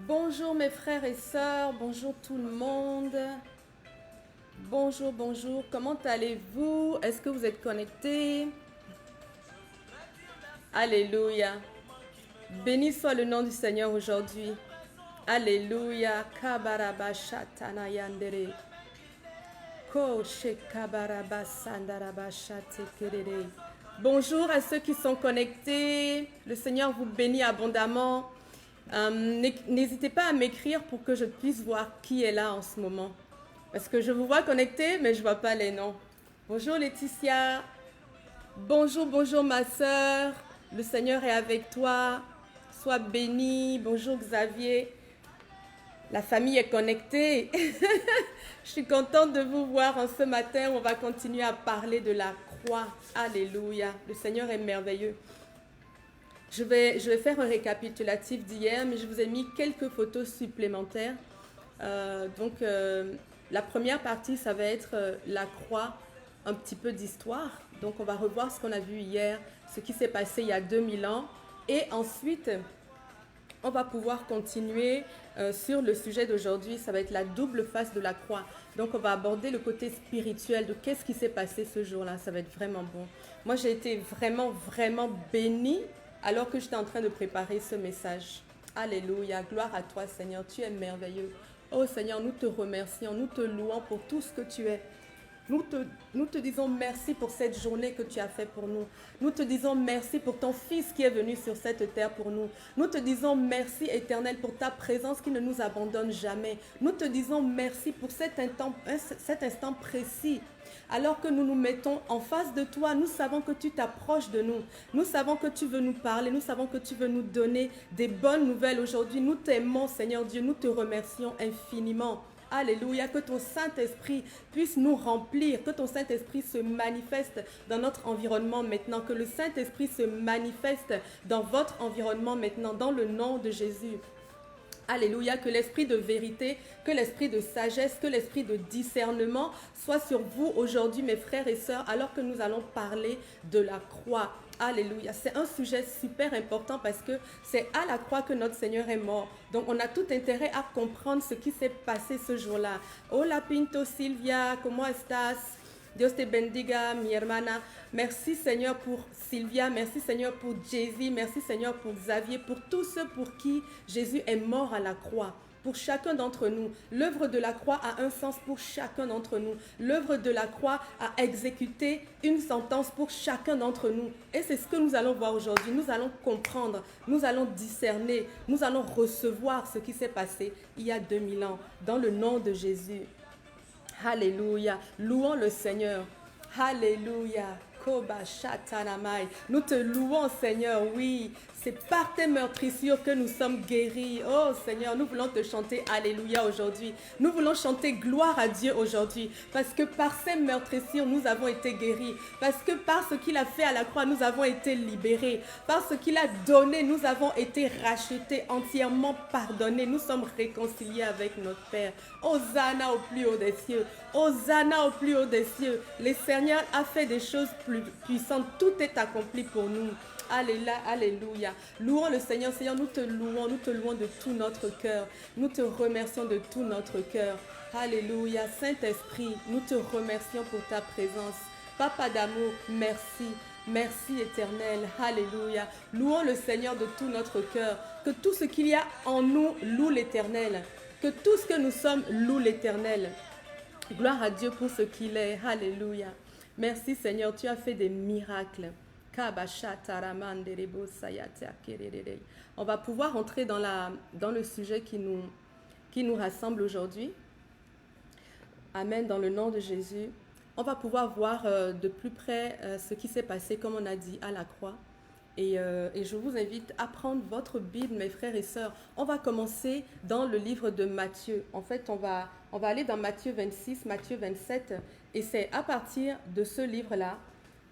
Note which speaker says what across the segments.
Speaker 1: Bonjour mes frères et sœurs, bonjour tout le monde. Bonjour, bonjour, comment allez-vous? Est-ce que vous êtes connectés? Alléluia. Béni soit le nom du Seigneur aujourd'hui. Alléluia. Kabaraba shatana yandere. Ko shekabaraba sandaraba shate kerere. Bonjour à ceux qui sont connectés. Le Seigneur vous bénit abondamment. N'hésitez pas à m'écrire pour que je puisse voir qui est là en ce moment. Parce que je vous vois connecté, mais je ne vois pas les noms. Bonjour Laetitia. Bonjour, bonjour ma sœur. Le Seigneur est avec toi. Sois béni. Bonjour Xavier. La famille est connectée. Je suis contente de vous voir en ce matin. On va continuer à parler de la croix. Alléluia. Le Seigneur est merveilleux. Je vais faire un récapitulatif d'hier, mais je vous ai mis quelques photos supplémentaires. La première partie, ça va être la croix, un petit peu d'histoire. Donc, on va revoir ce qu'on a vu hier, ce qui s'est passé il y a 2000 ans. Et ensuite, on va pouvoir continuer sur le sujet d'aujourd'hui. Ça va être la double face de la croix. Donc, on va aborder le côté spirituel de qu'est-ce qui s'est passé ce jour-là. Ça va être vraiment bon. Moi, j'ai été vraiment, vraiment bénie alors que j'étais en train de préparer ce message. Alléluia, gloire à toi Seigneur, tu es merveilleux. Oh Seigneur, nous te remercions, nous te louons pour tout ce que tu es. Nous te disons merci pour cette journée que tu as fait pour nous. Nous te disons merci pour ton Fils qui est venu sur cette terre pour nous. Nous te disons merci éternel pour ta présence qui ne nous abandonne jamais. Nous te disons merci pour cet instant précis. Alors que nous nous mettons en face de toi, nous savons que tu t'approches de nous. Nous savons que tu veux nous parler. Nous savons que tu veux nous donner des bonnes nouvelles aujourd'hui. Nous t'aimons, Seigneur Dieu. Nous te remercions infiniment. Alléluia, que ton Saint-Esprit puisse nous remplir, que ton Saint-Esprit se manifeste dans notre environnement maintenant, que le Saint-Esprit se manifeste dans votre environnement maintenant, dans le nom de Jésus. Alléluia, que l'esprit de vérité, que l'esprit de sagesse, que l'esprit de discernement soit sur vous aujourd'hui, mes frères et sœurs, alors que nous allons parler de la croix. Alléluia, c'est un sujet super important parce que c'est à la croix que notre Seigneur est mort. Donc on a tout intérêt à comprendre ce qui s'est passé ce jour-là. Hola Pinto Silvia, ¿cómo estás? Dios te bendiga, mi hermana. Merci Seigneur pour Sylvia, merci Seigneur pour Jésus, merci Seigneur pour Xavier, pour tous ceux pour qui Jésus est mort à la croix. Pour chacun d'entre nous, l'œuvre de la croix a un sens pour chacun d'entre nous. L'œuvre de la croix a exécuté une sentence pour chacun d'entre nous. Et c'est ce que nous allons voir aujourd'hui. Nous allons comprendre, nous allons discerner, nous allons recevoir ce qui s'est passé il y a 2000 ans dans le nom de Jésus. Alléluia. Louons le Seigneur. Alléluia. Koba Shatanamai. Nous te louons, Seigneur. Oui, c'est par tes meurtrissures que nous sommes guéris. Oh Seigneur, nous voulons te chanter Alléluia aujourd'hui. Nous voulons chanter gloire à Dieu aujourd'hui. Parce que par ces meurtrissures, nous avons été guéris. Parce que par ce qu'il a fait à la croix, nous avons été libérés. Par ce qu'il a donné, nous avons été rachetés, entièrement pardonnés. Nous sommes réconciliés avec notre Père. Hosanna au plus haut des cieux. Hosanna au plus haut des cieux. Le Seigneur a fait des choses plus puissantes. Tout est accompli pour nous. Alléluia, alléluia. Louons le Seigneur. Seigneur, nous te louons de tout notre cœur. Nous te remercions de tout notre cœur. Alléluia. Saint-Esprit, nous te remercions pour ta présence. Papa d'amour, merci. Merci éternel. Alléluia. Louons le Seigneur de tout notre cœur. Que tout ce qu'il y a en nous loue l'Éternel. Que tout ce que nous sommes loue l'Éternel. Gloire à Dieu pour ce qu'il est. Alléluia. Merci Seigneur, tu as fait des miracles. On va pouvoir entrer dans le sujet qui nous rassemble aujourd'hui. Amen, dans le nom de Jésus. On va pouvoir voir de plus près ce qui s'est passé, comme on a dit, à la croix. Et je vous invite à prendre votre Bible, mes frères et sœurs. On va commencer dans le livre de Matthieu. En fait, on va aller dans Matthieu 26, Matthieu 27. Et c'est à partir de ce livre-là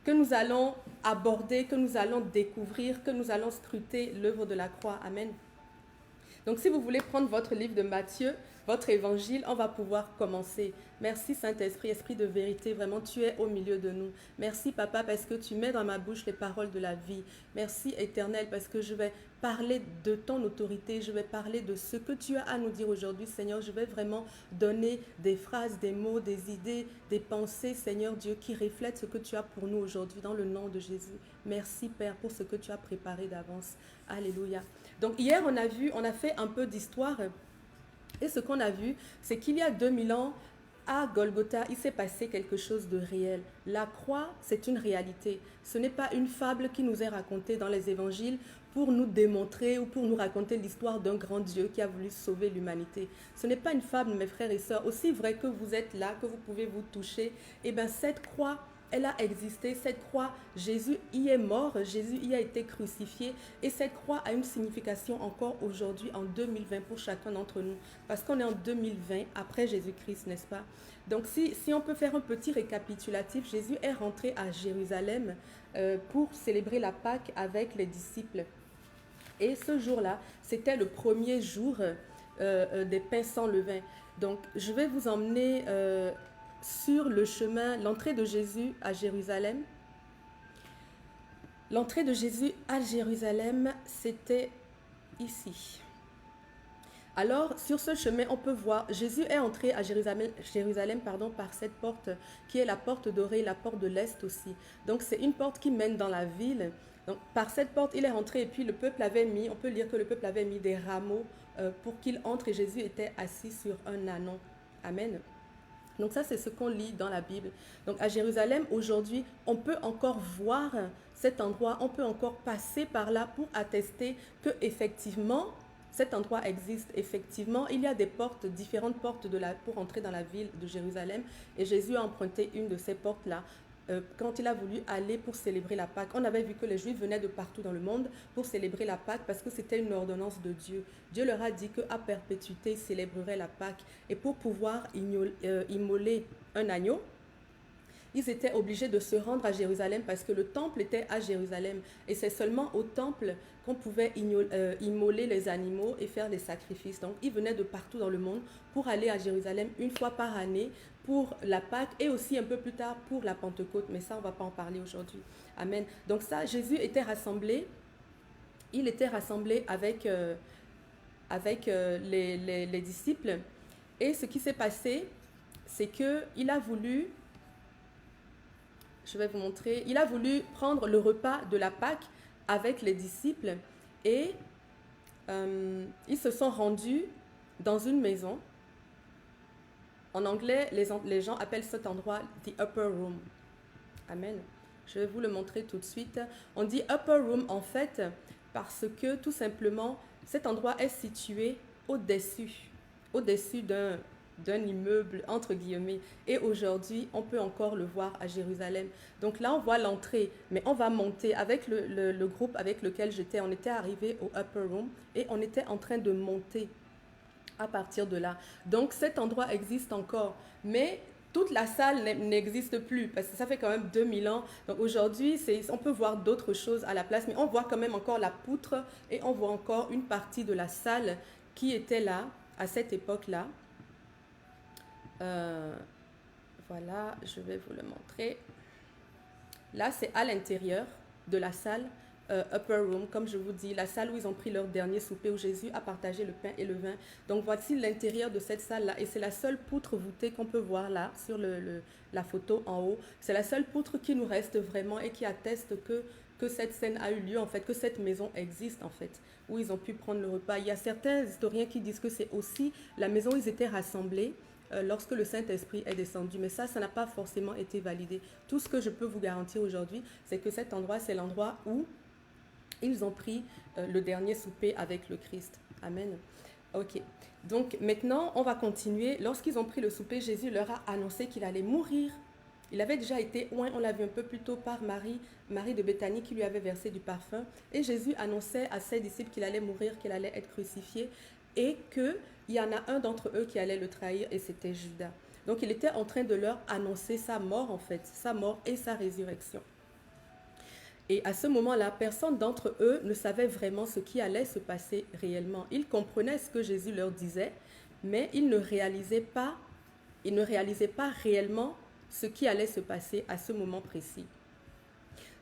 Speaker 1: que nous allons aborder, que nous allons découvrir, que nous allons scruter l'œuvre de la croix. Amen. Donc si vous voulez prendre votre livre de Matthieu, votre évangile, on va pouvoir commencer. Merci Saint-Esprit, Esprit de vérité, vraiment tu es au milieu de nous. Merci Papa parce que tu mets dans ma bouche les paroles de la vie. Merci Éternel parce que je vais parler de ton autorité, je vais parler de ce que tu as à nous dire aujourd'hui Seigneur. Je vais vraiment donner des phrases, des mots, des idées, des pensées Seigneur Dieu qui reflètent ce que tu as pour nous aujourd'hui dans le nom de Jésus. Merci Père pour ce que tu as préparé d'avance. Alléluia. Donc hier on a fait un peu d'histoire et ce qu'on a vu c'est qu'il y a 2000 ans à Golgotha, il s'est passé quelque chose de réel. La croix, c'est une réalité. Ce n'est pas une fable qui nous est racontée dans les évangiles pour nous démontrer ou pour nous raconter l'histoire d'un grand Dieu qui a voulu sauver l'humanité. Ce n'est pas une fable, mes frères et sœurs. Aussi vrai que vous êtes là, que vous pouvez vous toucher, eh bien cette croix, elle a existé, cette croix, Jésus y est mort, Jésus y a été crucifié et cette croix a une signification encore aujourd'hui en 2020 pour chacun d'entre nous parce qu'on est en 2020 après Jésus-Christ, n'est-ce pas? Donc si on peut faire un petit récapitulatif, Jésus est rentré à Jérusalem pour célébrer la Pâque avec les disciples et ce jour-là, c'était le premier jour des pains sans levain. Donc je vais vous emmener sur le chemin, l'entrée de Jésus à Jérusalem. L'entrée de Jésus à Jérusalem, c'était ici. Alors, sur ce chemin, on peut voir, Jésus est entré à Jérusalem par cette porte qui est la porte dorée, la porte de l'Est aussi. Donc, c'est une porte qui mène dans la ville. Donc, par cette porte, il est rentré et puis le peuple avait mis, on peut lire que le peuple avait mis des rameaux pour qu'il entre et Jésus était assis sur un ânon. Amen. Donc ça, c'est ce qu'on lit dans la Bible. Donc à Jérusalem, aujourd'hui, on peut encore voir cet endroit, on peut encore passer par là pour attester que effectivement, cet endroit existe. Effectivement, il y a des portes, différentes portes pour entrer dans la ville de Jérusalem. Et Jésus a emprunté une de ces portes-là quand il a voulu aller pour célébrer la Pâque. On avait vu que les Juifs venaient de partout dans le monde pour célébrer la Pâque parce que c'était une ordonnance de Dieu. Dieu leur a dit qu'à perpétuité, ils célébreraient la Pâque. Et pour pouvoir immoler un agneau, ils étaient obligés de se rendre à Jérusalem parce que le temple était à Jérusalem. Et c'est seulement au temple qu'on pouvait immoler les animaux et faire des sacrifices. Donc, ils venaient de partout dans le monde pour aller à Jérusalem une fois par année pour la Pâque et aussi un peu plus tard pour la Pentecôte. Mais ça, on ne va pas en parler aujourd'hui. Amen. Donc ça, Jésus était rassemblé. Il était rassemblé avec les disciples. Et ce qui s'est passé, c'est qu'il a voulu... Je vais vous montrer. Il a voulu prendre le repas de la Pâque avec les disciples et ils se sont rendus dans une maison. En anglais, les gens appellent cet endroit « the upper room ». Amen. Je vais vous le montrer tout de suite. On dit « upper room » en fait parce que tout simplement, cet endroit est situé au-dessus d'un immeuble, entre guillemets. Et aujourd'hui, on peut encore le voir à Jérusalem. Donc là, on voit l'entrée, mais on va monter avec le groupe avec lequel j'étais. On était arrivé au Upper Room et on était en train de monter à partir de là. Donc cet endroit existe encore, mais toute la salle n'existe plus parce que ça fait quand même 2000 ans. Donc aujourd'hui, on peut voir d'autres choses à la place, mais on voit quand même encore la poutre et on voit encore une partie de la salle qui était là à cette époque-là. Voilà, je vais vous le montrer. Là, c'est à l'intérieur de la salle Upper Room, comme je vous dis, la salle où ils ont pris leur dernier souper, où Jésus a partagé le pain et le vin. Donc, voici l'intérieur de cette salle-là. Et c'est la seule poutre voûtée qu'on peut voir là, sur la photo en haut. C'est la seule poutre qui nous reste vraiment et qui atteste que cette scène a eu lieu, en fait, que cette maison existe, en fait, où ils ont pu prendre le repas. Il y a certains historiens qui disent que c'est aussi la maison où ils étaient rassemblés lorsque le Saint-Esprit est descendu. Mais ça n'a pas forcément été validé. Tout ce que je peux vous garantir aujourd'hui, c'est que cet endroit, c'est l'endroit où ils ont pris le dernier souper avec le Christ. Amen. Ok. Donc maintenant, on va continuer. Lorsqu'ils ont pris le souper, Jésus leur a annoncé qu'il allait mourir. Il avait déjà été oint, on l'a vu un peu plus tôt, par Marie de Béthanie qui lui avait versé du parfum. Et Jésus annonçait à ses disciples qu'il allait mourir, qu'il allait être crucifié et qu'il y en a un d'entre eux qui allait le trahir et c'était Judas. Donc il était en train de leur annoncer sa mort en fait, sa mort et sa résurrection. Et à ce moment-là, personne d'entre eux ne savait vraiment ce qui allait se passer réellement. Ils comprenaient ce que Jésus leur disait, mais ils ne réalisaient pas réellement ce qui allait se passer à ce moment précis.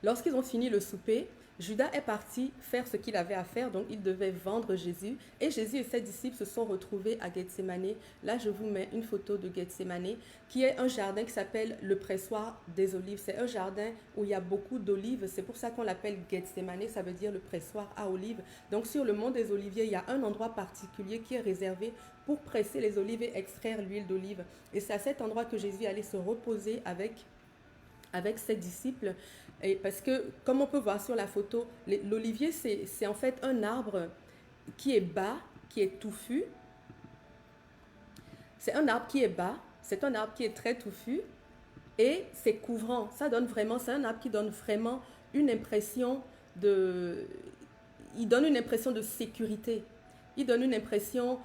Speaker 1: Lorsqu'ils ont fini le souper, Judas est parti faire ce qu'il avait à faire, donc il devait vendre Jésus. Et Jésus et ses disciples se sont retrouvés à Gethsémane. Là, je vous mets une photo de Gethsémane, qui est un jardin qui s'appelle le pressoir des olives. C'est un jardin où il y a beaucoup d'olives. C'est pour ça qu'on l'appelle Gethsémane, ça veut dire le pressoir à olives. Donc sur le mont des Oliviers, il y a un endroit particulier qui est réservé pour presser les olives et extraire l'huile d'olive. Et c'est à cet endroit que Jésus allait se reposer avec ses disciples. Et parce que, comme on peut voir sur la photo, l'olivier, c'est en fait un arbre qui est bas, qui est touffu. C'est un arbre qui est bas, c'est un arbre qui est très touffu et c'est couvrant. C'est un arbre qui donne vraiment une impression il donne une impression de sécurité. Il donne une impression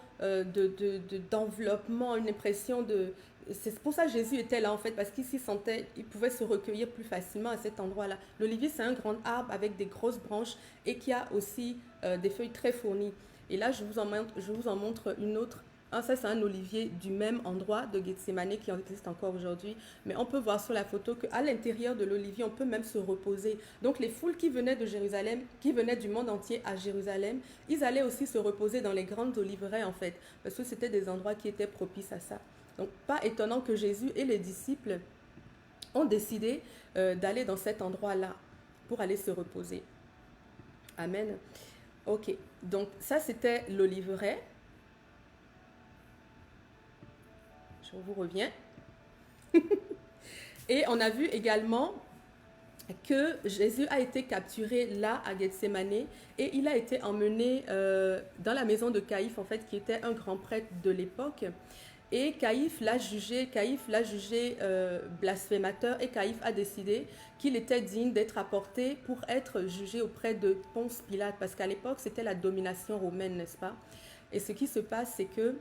Speaker 1: d'enveloppement, une impression de... C'est pour ça que Jésus était là en fait, parce qu'il s'y sentait, il pouvait se recueillir plus facilement à cet endroit-là. L'olivier, c'est un grand arbre avec des grosses branches et qui a aussi des feuilles très fournies. Et là, je vous en montre une autre. Ça, c'est un olivier du même endroit de Gethsémane qui existe encore aujourd'hui. Mais on peut voir sur la photo qu'à l'intérieur de l'olivier, on peut même se reposer. Donc, les foules qui venaient de Jérusalem, qui venaient du monde entier à Jérusalem, ils allaient aussi se reposer dans les grandes oliveraies, en fait, parce que c'était des endroits qui étaient propices à ça. Donc, pas étonnant que Jésus et les disciples ont décidé d'aller dans cet endroit-là pour aller se reposer. Amen. Ok, donc ça, c'était l'oliveraie. Je vous reviens. Et on a vu également que Jésus a été capturé là à Gethsémane et il a été emmené dans la maison de Caïphe, en fait, qui était un grand prêtre de l'époque. Et Caïphe l'a jugé blasphémateur, et Caïphe a décidé qu'il était digne d'être apporté pour être jugé auprès de Ponce Pilate, parce qu'à l'époque, c'était la domination romaine, n'est-ce pas? Et ce qui se passe, c'est que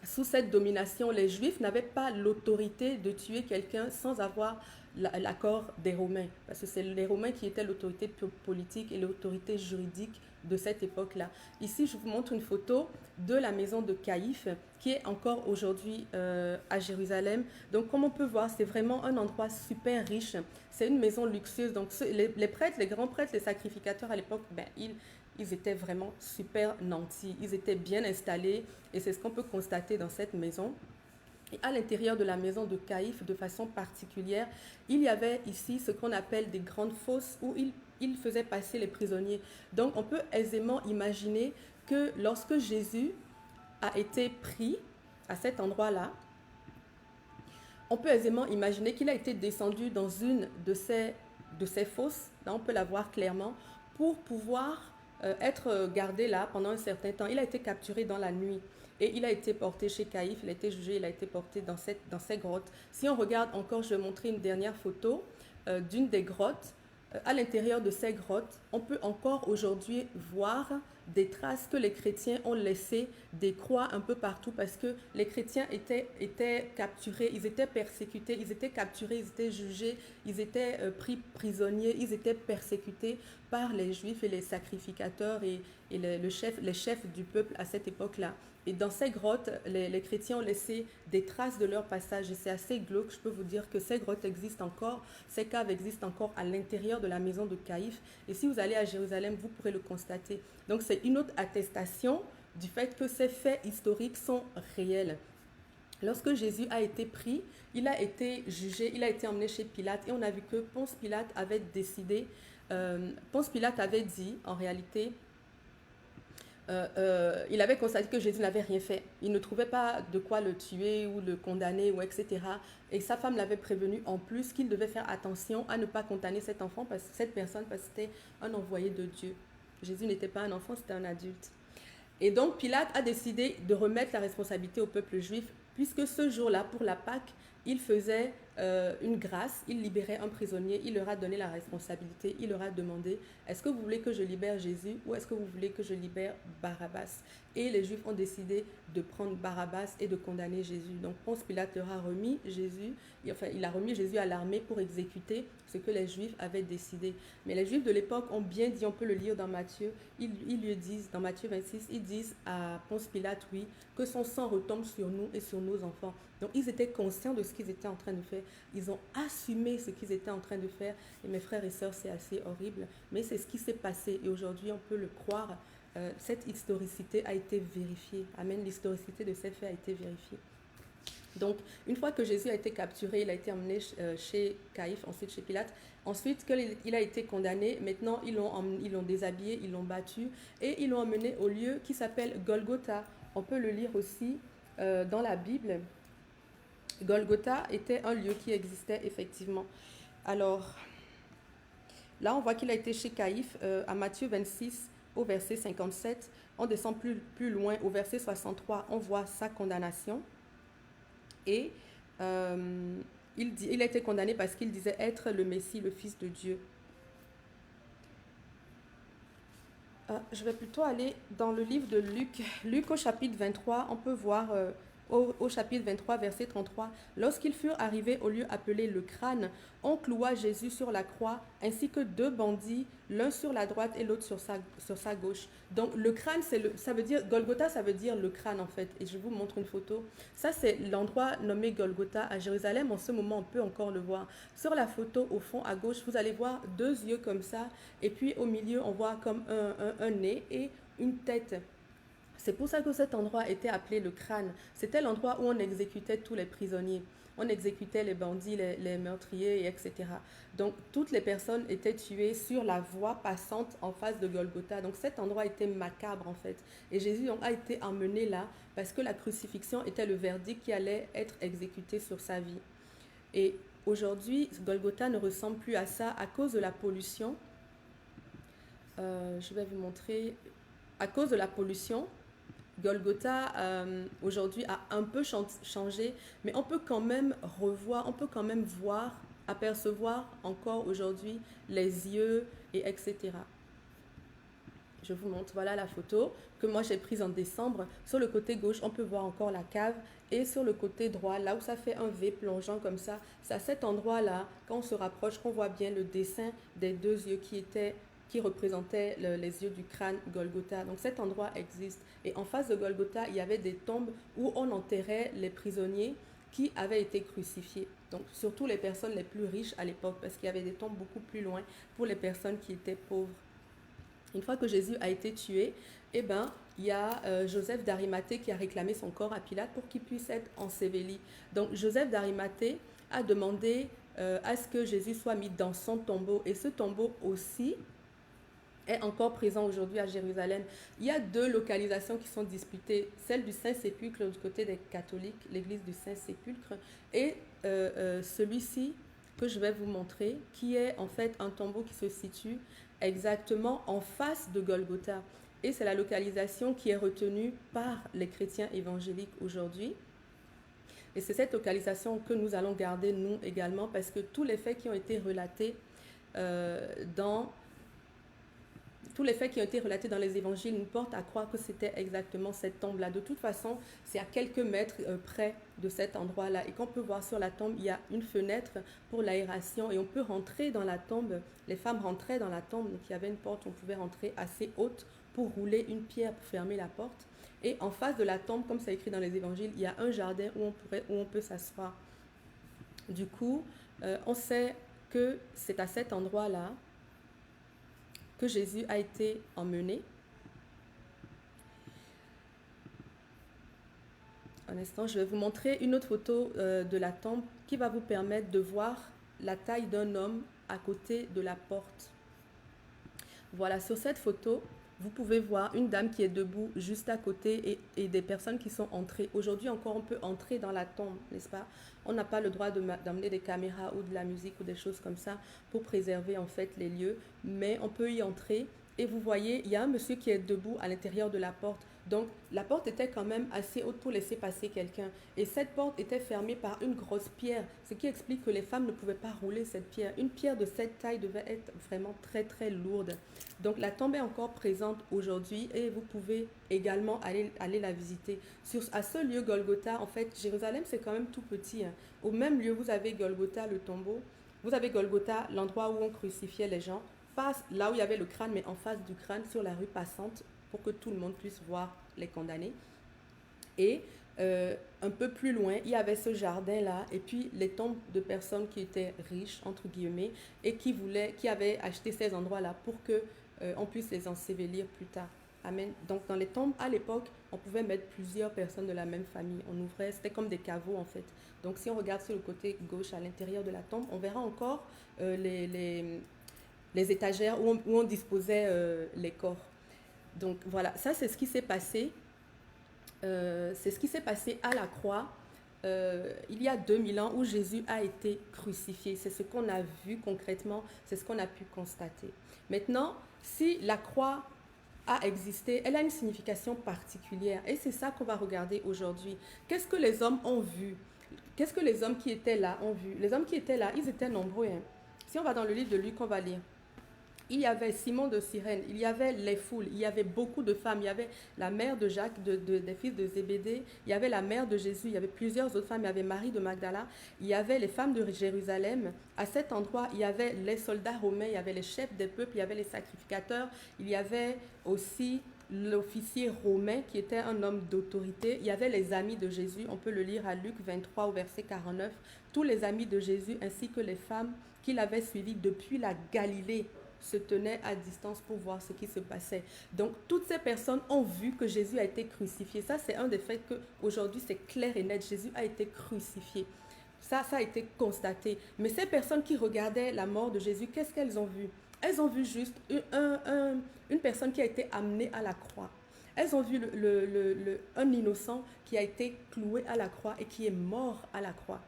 Speaker 1: sous cette domination, les Juifs n'avaient pas l'autorité de tuer quelqu'un sans avoir l'accord des Romains, parce que c'est les Romains qui étaient l'autorité politique et l'autorité juridique de cette époque-là. Ici, je vous montre une photo de la maison de Caïphe qui est encore aujourd'hui à Jérusalem. Donc, comme on peut voir, c'est vraiment un endroit super riche. C'est une maison luxueuse. Donc, les prêtres, les grands prêtres, les sacrificateurs à l'époque, ils étaient vraiment super nantis. Ils étaient bien installés et c'est ce qu'on peut constater dans cette maison. Et à l'intérieur de la maison de Caïphe, de façon particulière, il y avait ici ce qu'on appelle des grandes fosses où il faisait passer les prisonniers. Donc, on peut aisément imaginer que lorsque Jésus a été pris à cet endroit-là, on peut aisément imaginer qu'il a été descendu dans une de ces fosses, là on peut la voir clairement, pour pouvoir être gardé là pendant un certain temps. Il a été capturé dans la nuit et il a été porté chez Caïphe, il a été jugé, il a été porté dans ces grottes. Si on regarde encore, je vais montrer une dernière photo d'une des grottes. À l'intérieur de ces grottes, on peut encore aujourd'hui voir des traces que les chrétiens ont laissées, des croix un peu partout, parce que les chrétiens étaient capturés, ils étaient persécutés, ils étaient capturés, ils étaient jugés, ils étaient pris prisonniers, ils étaient persécutés par les Juifs et les sacrificateurs et les chefs du peuple à cette époque-là. Et dans ces grottes, les chrétiens ont laissé des traces de leur passage. Et c'est assez glauque, je peux vous dire que ces grottes existent encore, ces caves existent encore à l'intérieur de la maison de Caïphe. Et si vous allez à Jérusalem, vous pourrez le constater. Donc c'est une autre attestation du fait que ces faits historiques sont réels. Lorsque Jésus a été pris, il a été jugé, il a été emmené chez Pilate. Et on a vu que Ponce Pilate avait décidé, Ponce Pilate avait dit en réalité... il avait constaté que Jésus n'avait rien fait. Il ne trouvait pas de quoi le tuer ou le condamner, ou etc. Et sa femme l'avait prévenu en plus qu'il devait faire attention à ne pas condamner cette personne parce que c'était un envoyé de Dieu. Jésus n'était pas un enfant, c'était un adulte. Et donc Pilate a décidé de remettre la responsabilité au peuple juif, puisque ce jour-là, pour la Pâque, il faisait une grâce, il libérait un prisonnier, il leur a donné la responsabilité, il leur a demandé, est-ce que vous voulez que je libère Jésus ou est-ce que vous voulez que je libère Barabbas? Et les Juifs ont décidé de prendre Barabbas et de condamner Jésus. Donc Ponce Pilate leur a remis Jésus, enfin il a remis Jésus à l'armée pour exécuter ce que les Juifs avaient décidé. Mais les Juifs de l'époque ont bien dit, on peut le lire dans Matthieu, ils lui disent, dans Matthieu 26, ils disent à Ponce Pilate, oui, que son sang retombe sur nous et sur nos enfants. Donc ils étaient conscients de ce qu'ils étaient en train de faire. Ils ont assumé ce qu'ils étaient en train de faire. Et mes frères et sœurs, c'est assez horrible. Mais c'est ce qui s'est passé. Et aujourd'hui, on peut le croire. Cette historicité a été vérifiée. Amen. L'historicité de ces faits a été vérifiée. Donc, une fois que Jésus a été capturé, il a été emmené chez Caïphe, ensuite chez Pilate. Ensuite, qu'il a été condamné, maintenant ils l'ont déshabillé, ils l'ont battu et ils l'ont emmené au lieu qui s'appelle Golgotha. On peut le lire aussi dans la Bible. Golgotha était un lieu qui existait effectivement. Alors, là, on voit qu'il a été chez Caïphe à Matthieu 26 au verset 57. On descend plus loin au verset 63, on voit sa condamnation. Et il a été condamné parce qu'il disait être le Messie, le Fils de Dieu. Je vais plutôt aller dans le livre de Luc. Luc au chapitre 23, on peut voir au chapitre 23, verset 33. Lorsqu'ils furent arrivés au lieu appelé le crâne, on cloua Jésus sur la croix, ainsi que deux bandits, l'un sur la droite et l'autre sur sa gauche. Donc le crâne, ça veut dire, Golgotha, ça veut dire le crâne en fait. Et je vous montre une photo. Ça, c'est l'endroit nommé Golgotha à Jérusalem. En ce moment, on peut encore le voir. Sur la photo, au fond, à gauche, vous allez voir deux yeux comme ça. Et puis au milieu, on voit comme un nez et une tête. C'est pour ça que cet endroit était appelé le crâne. C'était l'endroit où on exécutait tous les prisonniers. On exécutait les bandits, les meurtriers, etc. Donc, toutes les personnes étaient tuées sur la voie passante en face de Golgotha. Donc, cet endroit était macabre, en fait. Et Jésus a été emmené là parce que la crucifixion était le verdict qui allait être exécuté sur sa vie. Et aujourd'hui, Golgotha ne ressemble plus à ça à cause de la pollution. Je vais vous montrer. À cause de la pollution, Golgotha aujourd'hui a un peu changé, mais on peut quand même revoir, on peut quand même voir, apercevoir encore aujourd'hui les yeux et etc. Je vous montre, voilà la photo que moi j'ai prise en décembre. Sur le côté gauche, on peut voir encore la cave et sur le côté droit, là où ça fait un V plongeant comme ça, c'est à cet endroit-là, quand on se rapproche, qu'on voit bien le dessin des deux yeux qui représentait les yeux du crâne Golgotha. Donc cet endroit existe. Et en face de Golgotha, il y avait des tombes où on enterrait les prisonniers qui avaient été crucifiés. Donc surtout les personnes les plus riches à l'époque, parce qu'il y avait des tombes beaucoup plus loin pour les personnes qui étaient pauvres. Une fois que Jésus a été tué, eh ben, il y a Joseph d'Arimathée qui a réclamé son corps à Pilate pour qu'il puisse être enseveli. Donc Joseph d'Arimathée a demandé à ce que Jésus soit mis dans son tombeau. Et ce tombeau aussi est encore présent aujourd'hui à Jérusalem. Il y a deux localisations qui sont disputées, celle du Saint-Sépulcre du côté des catholiques, l'église du Saint-Sépulcre, et celui-ci que je vais vous montrer, qui est en fait un tombeau qui se situe exactement en face de Golgotha. Et c'est la localisation qui est retenue par les chrétiens évangéliques aujourd'hui. Et c'est cette localisation que nous allons garder nous également, parce que tous les faits qui ont été relatés dans les évangiles nous portent à croire que c'était exactement cette tombe-là. De toute façon, c'est à quelques mètres près de cet endroit-là. Et qu'on peut voir sur la tombe, il y a une fenêtre pour l'aération et on peut rentrer dans la tombe. Les femmes rentraient dans la tombe, donc il y avait une porte, on pouvait rentrer assez haute pour rouler une pierre pour fermer la porte. Et en face de la tombe, comme c'est écrit dans les évangiles, il y a un jardin où on peut s'asseoir. Du coup, on sait que c'est à cet endroit-là que Jésus a été emmené. Un instant, je vais vous montrer une autre photo de la tombe qui va vous permettre de voir la taille d'un homme à côté de la porte. Voilà, sur cette photo, vous pouvez voir une dame qui est debout juste à côté et des personnes qui sont entrées. Aujourd'hui encore, on peut entrer dans la tombe, n'est-ce pas? On n'a pas le droit d'emmener des caméras ou de la musique ou des choses comme ça pour préserver en fait les lieux, mais on peut y entrer. Et vous voyez, il y a un monsieur qui est debout à l'intérieur de la porte. Donc la porte était quand même assez haute pour laisser passer quelqu'un. Et cette porte était fermée par une grosse pierre, ce qui explique que les femmes ne pouvaient pas rouler cette pierre. Une pierre de cette taille devait être vraiment très très lourde. Donc la tombe est encore présente aujourd'hui et vous pouvez également aller la visiter. À ce lieu Golgotha, en fait, Jérusalem c'est quand même tout petit, hein. Au même lieu, vous avez Golgotha, le tombeau. Vous avez Golgotha, l'endroit où on crucifiait les gens. Là où il y avait le crâne, mais en face du crâne, sur la rue passante, pour que tout le monde puisse voir les condamnés. Et un peu plus loin, il y avait ce jardin-là, et puis les tombes de personnes qui étaient riches, entre guillemets, et qui avaient acheté ces endroits-là pour que on puisse les ensevelir plus tard. Amen. Donc dans les tombes, à l'époque, on pouvait mettre plusieurs personnes de la même famille. On ouvrait, c'était comme des caveaux en fait. Donc si on regarde sur le côté gauche, à l'intérieur de la tombe, on verra encore les étagères où on disposait les corps. Donc voilà, ça c'est ce qui s'est passé. C'est ce qui s'est passé à la croix il y a 2000 ans où Jésus a été crucifié. C'est ce qu'on a vu concrètement, c'est ce qu'on a pu constater. Maintenant, si la croix a existé, elle a une signification particulière et c'est ça qu'on va regarder aujourd'hui. Qu'est-ce que les hommes ont vu? Qu'est-ce que les hommes qui étaient là ont vu? Les hommes qui étaient là, ils étaient nombreux, hein. Si on va dans le livre de Luc, on va lire. Il y avait Simon de Cyrène, il y avait les foules, il y avait beaucoup de femmes, il y avait la mère de Jacques, des fils de Zébédée, il y avait la mère de Jésus, il y avait plusieurs autres femmes, il y avait Marie de Magdala, il y avait les femmes de Jérusalem. À cet endroit, il y avait les soldats romains, il y avait les chefs des peuples, il y avait les sacrificateurs, il y avait aussi l'officier romain qui était un homme d'autorité, il y avait les amis de Jésus, on peut le lire à Luc 23 au verset 49, tous les amis de Jésus ainsi que les femmes qui l'avaient suivi depuis la Galilée se tenaient à distance pour voir ce qui se passait. Donc, toutes ces personnes ont vu que Jésus a été crucifié. Ça, c'est un des faits qu'aujourd'hui, c'est clair et net. Jésus a été crucifié. Ça a été constaté. Mais ces personnes qui regardaient la mort de Jésus, qu'est-ce qu'elles ont vu? Elles ont vu juste une personne qui a été amenée à la croix. Elles ont vu un innocent qui a été cloué à la croix et qui est mort à la croix.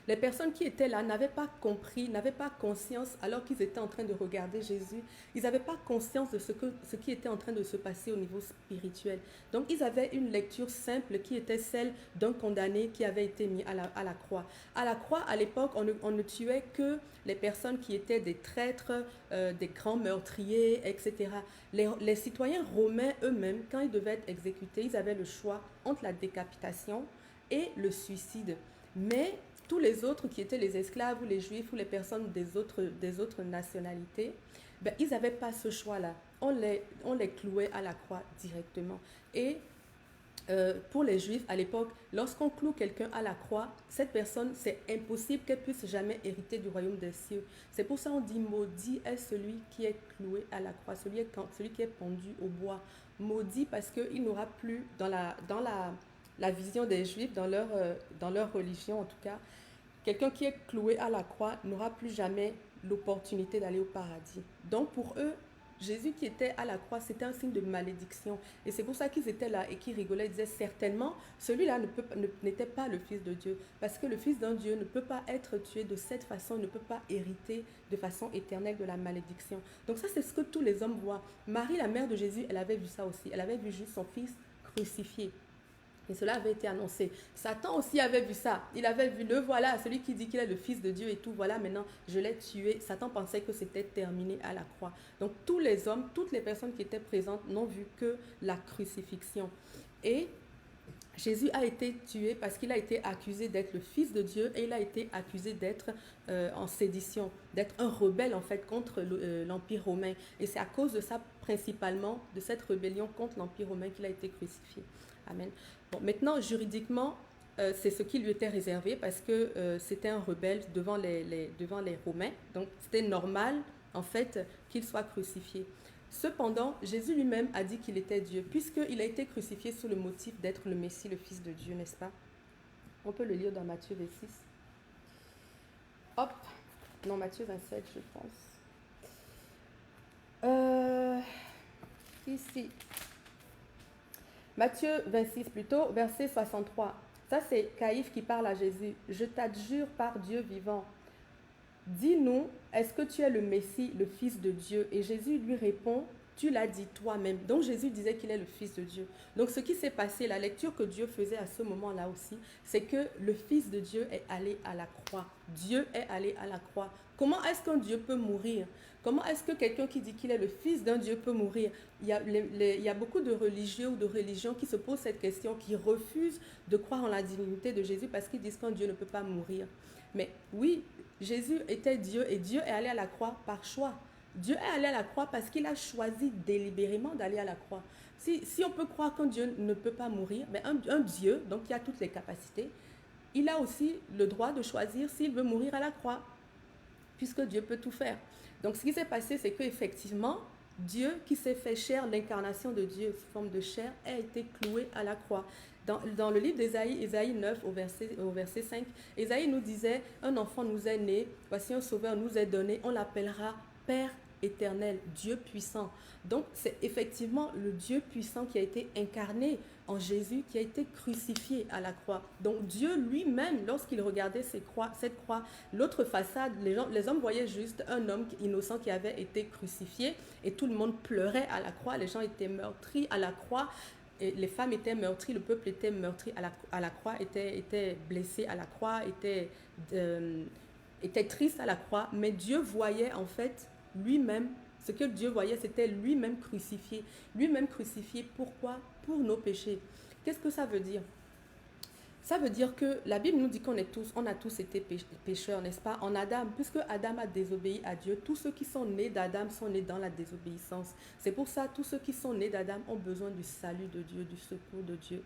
Speaker 1: Les personnes qui étaient là n'avaient pas compris, n'avaient pas conscience, alors qu'ils étaient en train de regarder Jésus, ils n'avaient pas conscience de ce qui était en train de se passer au niveau spirituel. Donc, ils avaient une lecture simple qui était celle d'un condamné qui avait été mis à la croix. À la croix, à l'époque, on ne tuait que les personnes qui étaient des traîtres, des grands meurtriers, etc. Les citoyens romains eux-mêmes, quand ils devaient être exécutés, ils avaient le choix entre la décapitation et le suicide. Mais tous les autres qui étaient les esclaves ou les juifs ou les personnes des autres nationalités, ben, ils n'avaient pas ce choix-là. On les clouait à la croix directement. Et pour les juifs, à l'époque, lorsqu'on cloue quelqu'un à la croix, cette personne, c'est impossible qu'elle puisse jamais hériter du royaume des cieux. C'est pour ça qu'on dit maudit est celui qui est cloué à la croix, celui qui est pendu au bois. Maudit parce qu'il n'aura plus, dans la vision des juifs, dans leur religion en tout cas, quelqu'un qui est cloué à la croix n'aura plus jamais l'opportunité d'aller au paradis. Donc pour eux, Jésus qui était à la croix, c'était un signe de malédiction. Et c'est pour ça qu'ils étaient là et qu'ils rigolaient. Ils disaient certainement, celui-là n'était pas le Fils de Dieu. Parce que le Fils d'un Dieu ne peut pas être tué de cette façon, ne peut pas hériter de façon éternelle de la malédiction. Donc ça, c'est ce que tous les hommes voient. Marie, la mère de Jésus, elle avait vu ça aussi. Elle avait vu juste son fils crucifié. Et cela avait été annoncé. Satan aussi avait vu ça. Il avait vu, le voilà, celui qui dit qu'il est le Fils de Dieu et tout. Voilà, maintenant, je l'ai tué. Satan pensait que c'était terminé à la croix. Donc, tous les hommes, toutes les personnes qui étaient présentes n'ont vu que la crucifixion. Et Jésus a été tué parce qu'il a été accusé d'être le Fils de Dieu et il a été accusé d'être en sédition, d'être un rebelle en fait contre l'Empire romain. Et c'est à cause de ça principalement, de cette rébellion contre l'Empire romain qu'il a été crucifié. Amen. Bon, maintenant, juridiquement, c'est ce qui lui était réservé parce que c'était un rebelle devant les Romains. Donc, c'était normal, en fait, qu'il soit crucifié. Cependant, Jésus lui-même a dit qu'il était Dieu, puisqu'il a été crucifié sous le motif d'être le Messie, le Fils de Dieu, n'est-ce pas? On peut le lire dans Matthieu 26. Hop, non, Matthieu 27, je pense. Ici. Matthieu 26 plutôt, verset 63. Ça, c'est Caïphe qui parle à Jésus. « Je t'adjure par Dieu vivant. Dis-nous, est-ce que tu es le Messie, le Fils de Dieu ?» Et Jésus lui répond, « Tu l'as dit toi-même. Donc Jésus disait qu'il est le Fils de Dieu. Donc ce qui s'est passé, la lecture que Dieu faisait à ce moment-là aussi, c'est que le Fils de Dieu est allé à la croix. Dieu est allé à la croix. Comment est-ce qu'un Dieu peut mourir? Comment est-ce que quelqu'un qui dit qu'il est le Fils d'un Dieu peut mourir? Il y a beaucoup de religieux ou de religions qui se posent cette question, qui refusent de croire en la divinité de Jésus parce qu'ils disent qu'un Dieu ne peut pas mourir. Mais oui, Jésus était Dieu et Dieu est allé à la croix par choix. Dieu est allé à la croix parce qu'il a choisi délibérément d'aller à la croix. Si on peut croire qu'un Dieu ne peut pas mourir, mais un Dieu, donc qui a toutes les capacités, il a aussi le droit de choisir s'il veut mourir à la croix, puisque Dieu peut tout faire. Donc ce qui s'est passé, c'est qu'effectivement, Dieu qui s'est fait chair, l'incarnation de Dieu sous forme de chair, a été cloué à la croix. Dans le livre d'Ésaïe, Ésaïe 9, au verset 5, Ésaïe nous disait, un enfant nous est né, voici un sauveur nous est donné, on l'appellera Père éternel, Dieu puissant. Donc c'est effectivement le Dieu puissant qui a été incarné en Jésus, qui a été crucifié à la croix. Donc Dieu lui-même, lorsqu'il regardait cette croix, l'autre façade, les hommes voyaient juste un homme innocent qui avait été crucifié et tout le monde pleurait à la croix, les gens étaient meurtris à la croix. Et les femmes étaient meurtries, le peuple était meurtri à la croix, était blessé à la croix, était triste à la croix. Mais Dieu voyait en fait lui-même, ce que Dieu voyait, c'était lui-même crucifié. Lui-même crucifié, pourquoi? Pour nos péchés. Qu'est-ce que ça veut dire? Ça veut dire que la Bible nous dit on a tous été pécheurs, n'est-ce pas? En Adam, puisque Adam a désobéi à Dieu, tous ceux qui sont nés d'Adam sont nés dans la désobéissance. C'est pour ça que tous ceux qui sont nés d'Adam ont besoin du salut de Dieu, du secours de Dieu.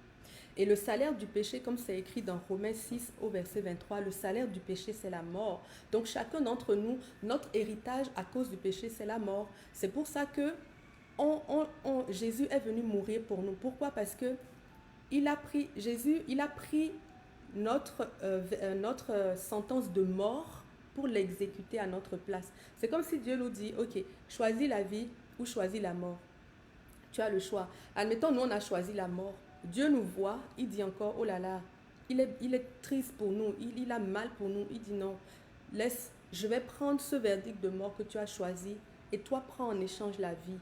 Speaker 1: Et le salaire du péché, comme c'est écrit dans Romains 6 au verset 23, le salaire du péché, c'est la mort. Donc chacun d'entre nous, notre héritage à cause du péché, c'est la mort. C'est pour ça que Jésus est venu mourir pour nous. Pourquoi? Parce que Jésus a pris notre sentence de mort pour l'exécuter à notre place. C'est comme si Dieu nous dit, ok, choisis la vie ou choisis la mort. Tu as le choix. Admettons, nous, on a choisi la mort. Dieu nous voit, il dit encore, oh là là, il est triste pour nous, il a mal pour nous. Il dit non, je vais prendre ce verdict de mort que tu as choisi et toi, prends en échange la vie.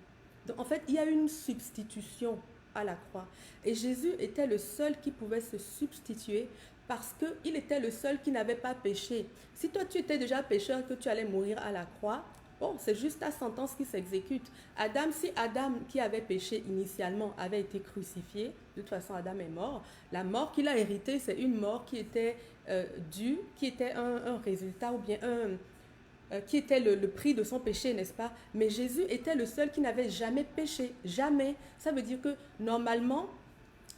Speaker 1: Donc, en fait, il y a une substitution à la croix. Et Jésus était le seul qui pouvait se substituer parce qu'il était le seul qui n'avait pas péché. Si toi, tu étais déjà pécheur, que tu allais mourir à la croix, bon, c'est juste ta sentence qui s'exécute. Si Adam, qui avait péché initialement, avait été crucifié, de toute façon, Adam est mort. La mort qu'il a héritée, c'est une mort qui était due, qui était un résultat ou bien qui était le prix de son péché, n'est-ce pas? Mais Jésus était le seul qui n'avait jamais péché, jamais. Ça veut dire que normalement,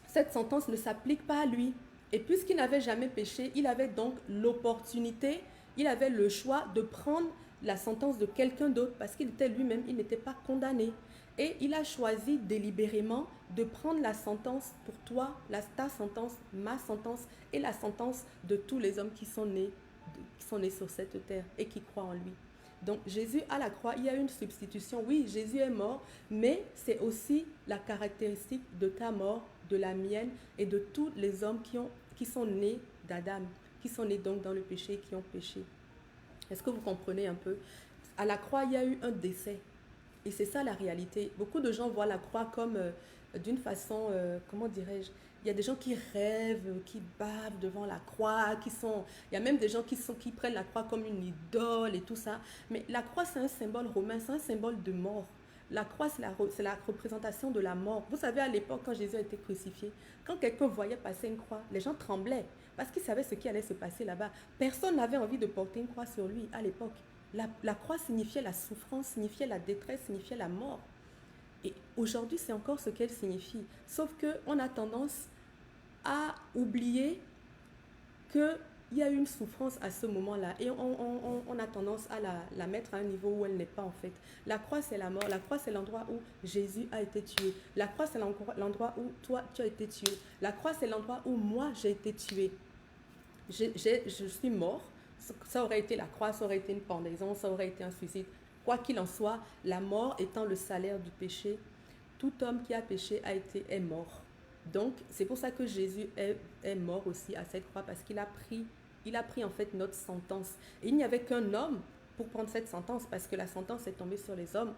Speaker 1: cette sentence ne s'applique pas à lui. Et puisqu'il n'avait jamais péché, il avait donc l'opportunité, il avait le choix de prendre la sentence de quelqu'un d'autre parce qu'il était lui-même, il n'était pas condamné. Et il a choisi délibérément de prendre la sentence pour toi, ta sentence, ma sentence et la sentence de tous les hommes qui sont nés sur cette terre et qui croient en lui. Donc Jésus à la croix, il y a une substitution. Oui, Jésus est mort, mais c'est aussi la caractéristique de ta mort, de la mienne et de tous les hommes qui sont nés d'Adam, qui sont nés donc dans le péché, qui ont péché. Est-ce que vous comprenez un peu? À la croix, il y a eu un décès. Et c'est ça la réalité. Beaucoup de gens voient la croix comme d'une façon, comment dirais-je, il y a des gens qui rêvent, qui bavent devant la croix, il y a même des gens qui prennent la croix comme une idole et tout ça. Mais la croix, c'est un symbole romain, c'est un symbole de mort. La croix, c'est la représentation de la mort. Vous savez, à l'époque, quand Jésus a été crucifié, quand quelqu'un voyait passer une croix, les gens tremblaient parce qu'ils savaient ce qui allait se passer là-bas. Personne n'avait envie de porter une croix sur lui à l'époque. La croix signifiait la souffrance, signifiait la détresse, signifiait la mort. Et aujourd'hui, c'est encore ce qu'elle signifie. Sauf qu'on a tendance à oublier qu'il y a une souffrance à ce moment-là. Et on a tendance à la mettre à un niveau où elle n'est pas en fait. La croix, c'est la mort. La croix, c'est l'endroit où Jésus a été tué. La croix, c'est l'endroit où toi, tu as été tué. La croix, c'est l'endroit où moi, j'ai été tué. Je suis mort. Ça aurait été la croix, ça aurait été une pendaison, ça aurait été un suicide. Quoi qu'il en soit, la mort étant le salaire du péché, tout homme qui a péché est mort. Donc, c'est pour ça que Jésus est mort aussi à cette croix, parce qu'il a pris en fait notre sentence. Et il n'y avait qu'un homme pour prendre cette sentence, parce que la sentence est tombée sur les hommes.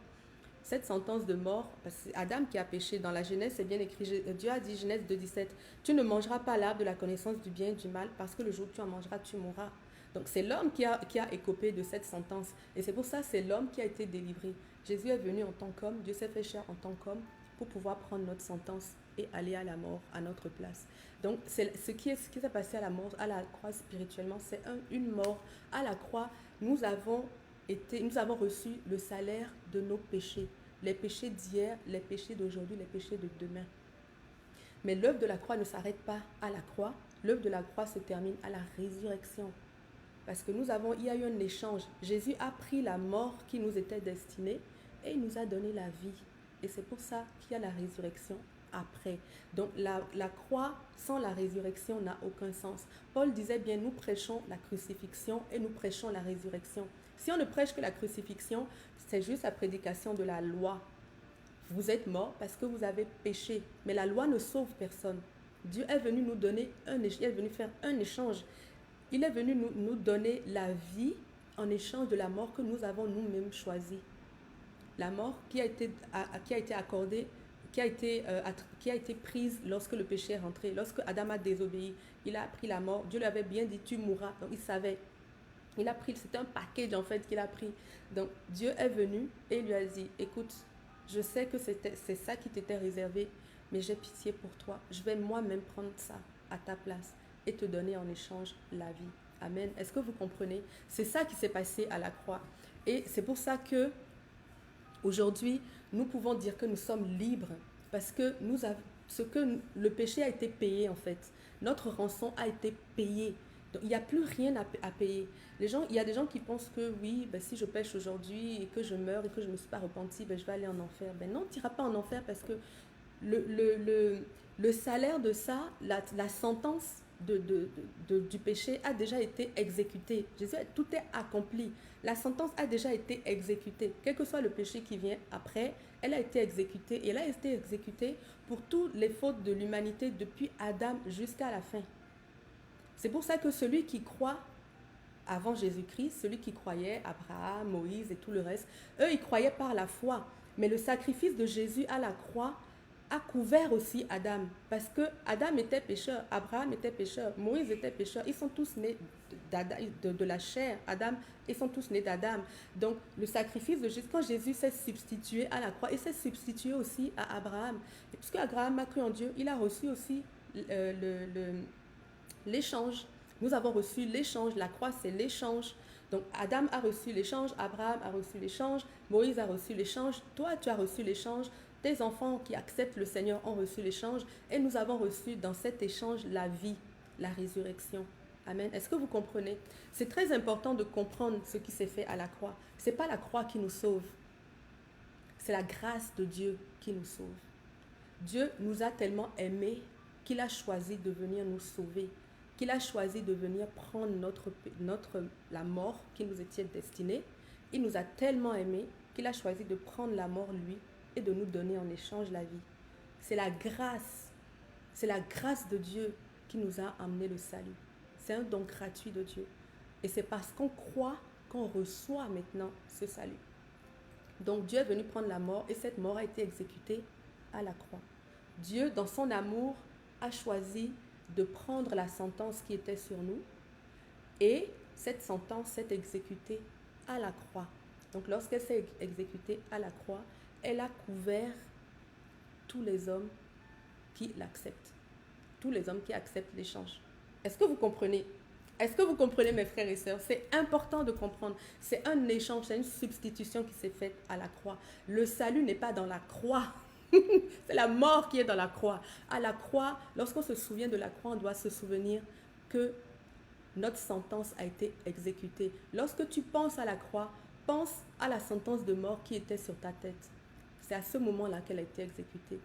Speaker 1: cette sentence de mort, parce que c'est Adam qui a péché. Dans la Genèse, c'est bien écrit, Dieu a dit, Genèse 2,17, tu ne mangeras pas l'arbre de la connaissance du bien et du mal, parce que le jour où tu en mangeras, tu mourras. Donc c'est l'homme qui a écopé de cette sentence. Et c'est pour ça que c'est l'homme qui a été délivré. Jésus est venu en tant qu'homme, Dieu s'est fait chair en tant qu'homme pour pouvoir prendre notre sentence et aller à la mort à notre place. Donc ce qui s'est passé à la mort, à la croix spirituellement, c'est une mort. À la croix, nous avons reçu le salaire de nos péchés. Les péchés d'hier, les péchés d'aujourd'hui, les péchés de demain. Mais l'œuvre de la croix ne s'arrête pas à la croix. L'œuvre de la croix se termine à la résurrection. Parce que il y a eu un échange. Jésus a pris la mort qui nous était destinée et il nous a donné la vie. Et c'est pour ça qu'il y a la résurrection après. Donc la croix sans la résurrection n'a aucun sens. Paul disait bien, nous prêchons la crucifixion et nous prêchons la résurrection. Si on ne prêche que la crucifixion, c'est juste la prédication de la loi. Vous êtes morts parce que vous avez péché. Mais la loi ne sauve personne. Dieu est venu nous donner il est venu faire un échange. Il est venu nous donner la vie en échange de la mort que nous avons nous-mêmes choisie. La mort qui a été accordée, qui a été prise lorsque le péché est rentré, lorsque Adam a désobéi. Il a pris la mort. Dieu lui avait bien dit, tu mourras. Donc il savait. C'était un package en fait qu'il a pris. Donc Dieu est venu et il lui a dit, écoute, je sais que c'est ça qui t'était réservé, mais j'ai pitié pour toi. Je vais moi-même prendre ça à ta place et te donner en échange la vie. Amen. Est-ce que vous comprenez? C'est ça qui s'est passé à la croix. Et c'est pour ça que aujourd'hui, nous pouvons dire que nous sommes libres parce que le péché a été payé en fait. Notre rançon a été payée. Donc, il n'y a plus rien à payer. Il y a des gens qui pensent que oui, ben, si je pêche aujourd'hui et que je meurs et que je ne me suis pas repenti, ben, je vais aller en enfer. Ben non, tu n'iras pas en enfer parce que le salaire de ça, la sentence du péché a déjà été exécutée. Jésus, tout est accompli. La sentence a déjà été exécutée. Quel que soit le péché qui vient après, elle a été exécutée. Et elle a été exécutée pour toutes les fautes de l'humanité depuis Adam jusqu'à la fin. C'est pour ça que celui qui croit avant Jésus-Christ, celui qui croyait, Abraham, Moïse et tout le reste, eux, ils croyaient par la foi. Mais le sacrifice de Jésus à la croix a couvert aussi Adam. Parce que Adam était pécheur, Abraham était pécheur, Moïse était pécheur. Ils sont tous nés de la chair. Adam, ils sont tous nés d'Adam. Donc, le sacrifice de Jésus, quand Jésus s'est substitué à la croix, il s'est substitué aussi à Abraham. Et puisque Abraham a cru en Dieu, il a reçu aussi l'échange. Nous avons reçu l'échange. La croix, c'est l'échange. Donc, Adam a reçu l'échange, Abraham a reçu l'échange, Moïse a reçu l'échange, toi, tu as reçu l'échange, tes enfants qui acceptent le Seigneur ont reçu l'échange et nous avons reçu dans cet échange la vie, la résurrection. Amen. Est-ce que vous comprenez? C'est très important de comprendre ce qui s'est fait à la croix. Ce n'est pas la croix qui nous sauve. C'est la grâce de Dieu qui nous sauve. Dieu nous a tellement aimés qu'il a choisi de venir nous sauver, qu'il a choisi de venir prendre la mort qui nous était destinée. Il nous a tellement aimés qu'il a choisi de prendre la mort lui et de nous donner en échange la vie. C'est la grâce de Dieu qui nous a amené le salut. C'est un don gratuit de Dieu. Et c'est parce qu'on croit qu'on reçoit maintenant ce salut. Donc Dieu est venu prendre la mort et cette mort a été exécutée à la croix. Dieu, dans son amour, a choisi de prendre la sentence qui était sur nous et cette sentence s'est exécutée à la croix. Donc lorsqu'elle s'est exécutée à la croix, elle a couvert tous les hommes qui l'acceptent, tous les hommes qui acceptent l'échange. Est-ce que vous comprenez? Est-ce que vous comprenez, mes frères et sœurs? C'est important de comprendre. C'est un échange, c'est une substitution qui s'est faite à la croix. Le salut n'est pas dans la croix. C'est la mort qui est dans la croix. À la croix, lorsqu'on se souvient de la croix, on doit se souvenir que notre sentence a été exécutée. Lorsque tu penses à la croix, pense à la sentence de mort qui était sur ta tête. C'est à ce moment-là qu'elle a été exécutée.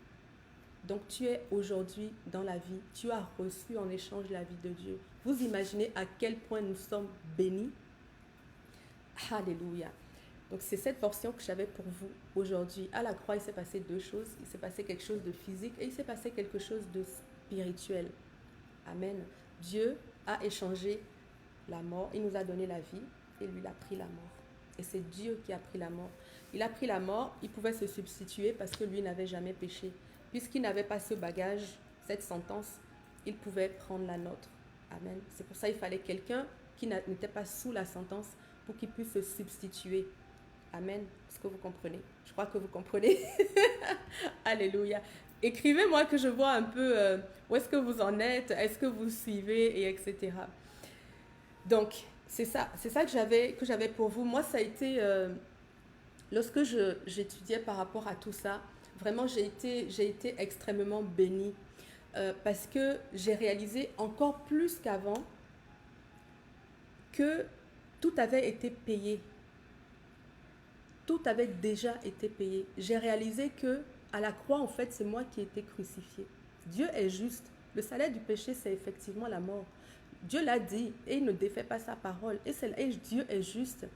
Speaker 1: Donc tu es aujourd'hui dans la vie, tu as reçu en échange la vie de Dieu. Vous imaginez à quel point nous sommes bénis? Alléluia. Donc c'est cette portion que j'avais pour vous aujourd'hui. À la croix, il s'est passé deux choses. Il s'est passé quelque chose de physique et il s'est passé quelque chose de spirituel. Amen. Dieu a échangé la mort, il nous a donné la vie et lui a pris la mort. Et c'est Dieu qui a pris la mort. Il a pris la mort, il pouvait se substituer parce que lui n'avait jamais péché. Puisqu'il n'avait pas ce bagage, cette sentence, il pouvait prendre la nôtre. Amen. C'est pour ça qu'il fallait quelqu'un qui n'était pas sous la sentence pour qu'il puisse se substituer. Amen. Est-ce que vous comprenez? Je crois que vous comprenez. Alléluia. Écrivez-moi que je vois un peu où est-ce que vous en êtes, est-ce que vous suivez, et etc. Donc, c'est ça que j'avais pour vous. Moi, ça a été, lorsque j'étudiais par rapport à tout ça, vraiment, j'ai été extrêmement bénie parce que j'ai réalisé encore plus qu'avant que tout avait été payé. Tout avait déjà été payé. J'ai réalisé que à la croix, en fait, c'est moi qui ai été crucifié. Dieu est juste. Le salaire du péché, c'est effectivement la mort. Dieu l'a dit et il ne défait pas sa parole. Et Dieu est juste.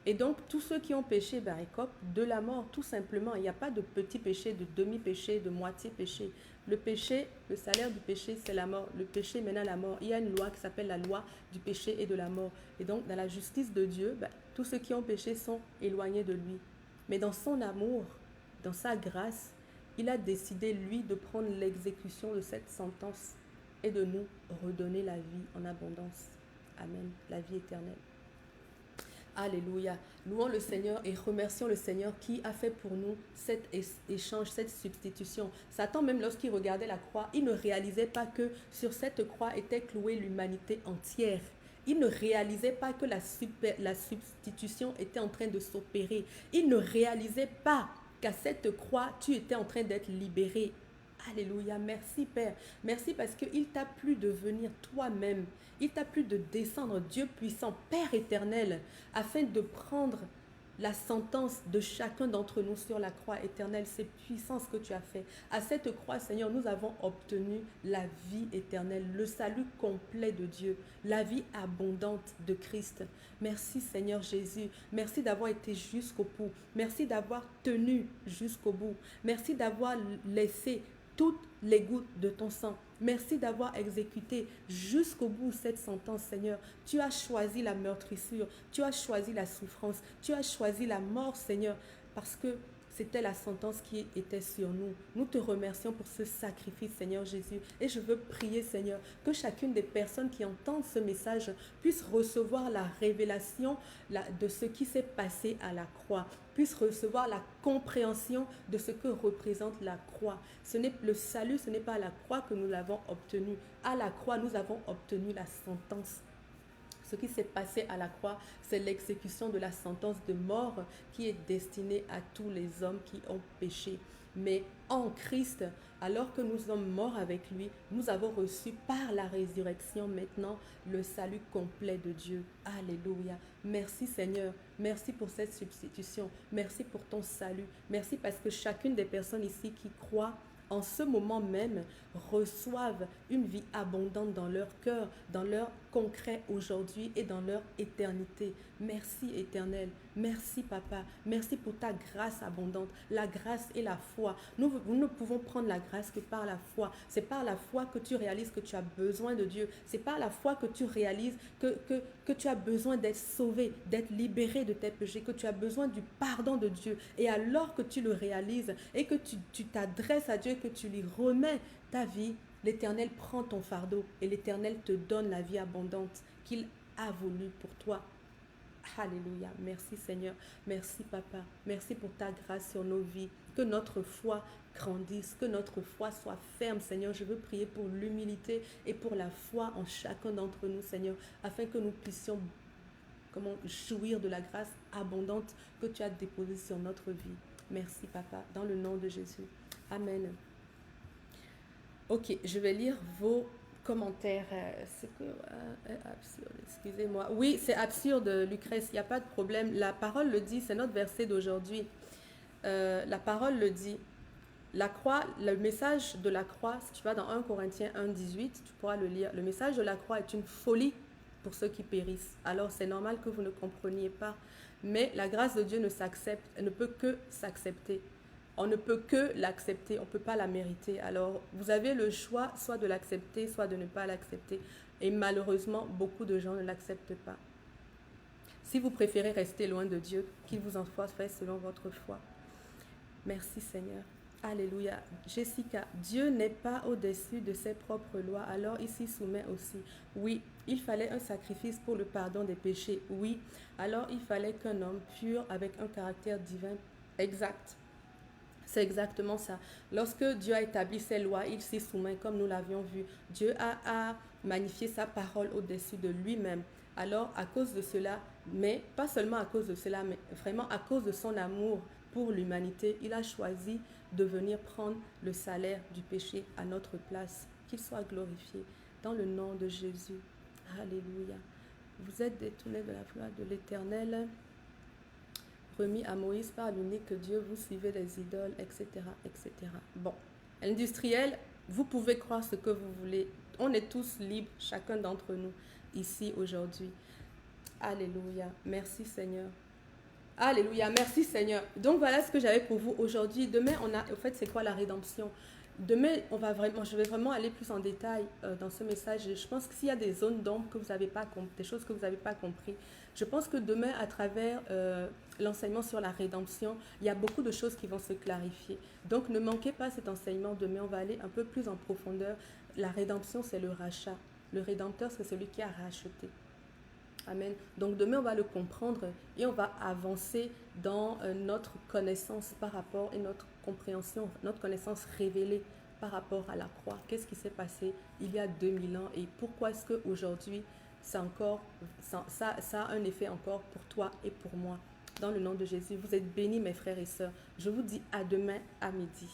Speaker 1: Et donc, tous ceux qui ont péché, ben, écopent de la mort, tout simplement. Il n'y a pas de petit péché, de demi-péché, de moitié péché. Le péché, le salaire du péché, c'est la mort. Le péché mène à la mort. Il y a une loi qui s'appelle la loi du péché et de la mort. Et donc, dans la justice de Dieu, ben, tous ceux qui ont péché sont éloignés de lui. Mais dans son amour, dans sa grâce, il a décidé, lui, de prendre l'exécution de cette sentence et de nous redonner la vie en abondance. Amen. La vie éternelle. Alléluia. Louons le Seigneur et remercions le Seigneur qui a fait pour nous cet échange, cette substitution. Satan, même lorsqu'il regardait la croix, il ne réalisait pas que sur cette croix était clouée l'humanité entière. Il ne réalisait pas que la substitution était en train de s'opérer. Il ne réalisait pas qu'à cette croix, tu étais en train d'être libéré. Alléluia, merci Père. Merci parce qu'il t'a plu de venir toi-même. Il t'a plu de descendre, Dieu puissant, Père éternel, afin de prendre la sentence de chacun d'entre nous sur la croix éternelle. C'est puissant ce que tu as fait. À cette croix, Seigneur, nous avons obtenu la vie éternelle, le salut complet de Dieu, la vie abondante de Christ. Merci Seigneur Jésus. Merci d'avoir été jusqu'au bout. Merci d'avoir tenu jusqu'au bout. Merci d'avoir laissé toutes les gouttes de ton sang. Merci d'avoir exécuté jusqu'au bout cette sentence, Seigneur. Tu as choisi la meurtrissure, tu as choisi la souffrance, tu as choisi la mort, Seigneur, parce que c'était la sentence qui était sur nous. Nous te remercions pour ce sacrifice, Seigneur Jésus. Et je veux prier, Seigneur, que chacune des personnes qui entendent ce message puisse recevoir la révélation de ce qui s'est passé à la croix, puisse recevoir la compréhension de ce que représente la croix. Le salut, ce n'est pas à la croix que nous l'avons obtenu. À la croix, nous avons obtenu la sentence. Ce qui s'est passé à la croix, c'est l'exécution de la sentence de mort qui est destinée à tous les hommes qui ont péché. Mais en Christ, alors que nous sommes morts avec lui, nous avons reçu par la résurrection maintenant le salut complet de Dieu. Alléluia. Merci Seigneur. Merci pour cette substitution. Merci pour ton salut. Merci parce que chacune des personnes ici qui croient en ce moment même, reçoivent une vie abondante dans leur cœur, dans leur concret aujourd'hui et dans leur éternité. Merci éternel, merci papa, merci pour ta grâce abondante, la grâce et la foi. Nous ne pouvons prendre la grâce que par la foi. C'est par la foi que tu réalises que tu as besoin de Dieu. C'est par la foi que tu réalises que tu as besoin d'être sauvé, d'être libéré de tes péchés, que tu as besoin du pardon de Dieu. Et alors que tu le réalises et que tu t'adresses à Dieu, que tu lui remets ta vie, l'Éternel prend ton fardeau et l'Éternel te donne la vie abondante qu'il a voulu pour toi. Alléluia. Merci Seigneur. Merci Papa. Merci pour ta grâce sur nos vies. Que notre foi grandisse, que notre foi soit ferme, Seigneur. Je veux prier pour l'humilité et pour la foi en chacun d'entre nous, Seigneur, afin que nous puissions jouir de la grâce abondante que tu as déposée sur notre vie. Merci Papa, dans le nom de Jésus. Amen. Ok, je vais lire vos commentaires. Absurde, excusez-moi. Oui, c'est absurde, Lucrèce, il n'y a pas de problème. La parole le dit, c'est notre verset d'aujourd'hui. La parole le dit. La croix, le message de la croix, si tu vas dans 1 Corinthiens 1,18, tu pourras le lire. Le message de la croix est une folie pour ceux qui périssent. Alors c'est normal que vous ne compreniez pas. Mais la grâce de Dieu ne peut que s'accepter. On ne peut que l'accepter, on ne peut pas la mériter. Alors, vous avez le choix soit de l'accepter, soit de ne pas l'accepter. Et malheureusement, beaucoup de gens ne l'acceptent pas. Si vous préférez rester loin de Dieu, qu'il vous en soit fait selon votre foi. Merci Seigneur. Alléluia. Jessica, Dieu n'est pas au-dessus de ses propres lois, alors il s'y soumet aussi. Oui, il fallait un sacrifice pour le pardon des péchés. Oui, alors il fallait qu'un homme pur avec un caractère divin. Exact. C'est exactement ça. Lorsque Dieu a établi ses lois, il s'y soumet comme nous l'avions vu. Dieu a magnifié sa parole au-dessus de lui-même. Alors, à cause de cela, mais pas seulement à cause de cela, mais vraiment à cause de son amour pour l'humanité, il a choisi de venir prendre le salaire du péché à notre place. Qu'il soit glorifié dans le nom de Jésus. Alléluia. Vous êtes détournés de la gloire de l'Éternel, remis à Moïse par l'unique Dieu, vous suivez les idoles, etc., etc. Bon, industriel, vous pouvez croire ce que vous voulez. On est tous libres, chacun d'entre nous, ici, aujourd'hui. Alléluia. Merci Seigneur. Alléluia. Merci Seigneur. Donc voilà ce que j'avais pour vous aujourd'hui. Demain, en fait, c'est quoi la rédemption? Demain, je vais vraiment aller plus en détail dans ce message. Je pense que s'il y a des zones d'ombre que vous n'avez pas compris, des choses que vous n'avez pas compris, je pense que demain, à travers l'enseignement sur la rédemption, il y a beaucoup de choses qui vont se clarifier. Donc, ne manquez pas cet enseignement. Demain, on va aller un peu plus en profondeur. La rédemption, c'est le rachat. Le rédempteur, c'est celui qui a racheté. Amen. Donc demain, on va le comprendre et on va avancer dans notre connaissance par rapport et notre compréhension, notre connaissance révélée par rapport à la croix. Qu'est-ce qui s'est passé il y a 2000 ans et pourquoi est-ce qu'aujourd'hui, ça a un effet encore pour toi et pour moi. Dans le nom de Jésus, vous êtes bénis mes frères et sœurs. Je vous dis à demain à midi.